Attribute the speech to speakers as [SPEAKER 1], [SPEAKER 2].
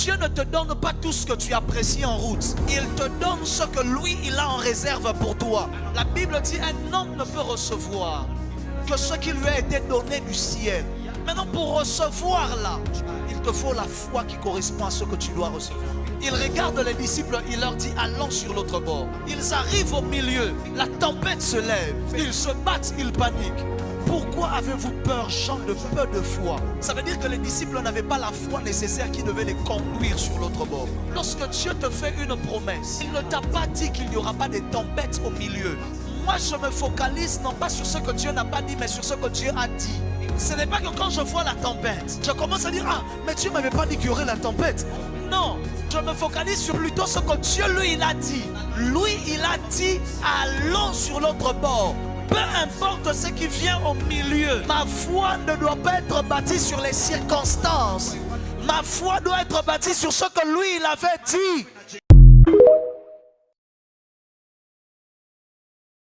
[SPEAKER 1] Dieu ne te donne pas tout ce que tu apprécies en route. Il te donne ce que lui, il a en réserve pour toi. La Bible dit un homme ne peut recevoir que ce qui lui a été donné du ciel. Maintenant, pour recevoir là, il te faut la foi qui correspond à ce que tu dois recevoir. Il regarde les disciples, il leur dit allons sur l'autre bord. Ils arrivent au milieu, la tempête se lève, ils se battent, ils paniquent. Pourquoi avez-vous peur, gens de peu de foi? Ça veut dire que les disciples n'avaient pas la foi nécessaire qui devait les conduire sur l'autre bord. Lorsque Dieu te fait une promesse, il ne t'a pas dit qu'il n'y aura pas de tempête au milieu. Moi, je me focalise non pas sur ce que Dieu n'a pas dit, mais sur ce que Dieu a dit. Ce n'est pas que quand je vois la tempête, je commence à dire ah, mais Dieu ne m'avait pas dit qu'il y aurait la tempête. Non, je me focalise sur plutôt ce que Dieu, lui, il a dit. Lui, il a dit allons sur l'autre bord. Peu importe ce qui vient au milieu, ma foi ne doit pas être bâtie sur les circonstances. Ma foi doit être bâtie sur ce que lui, il avait dit.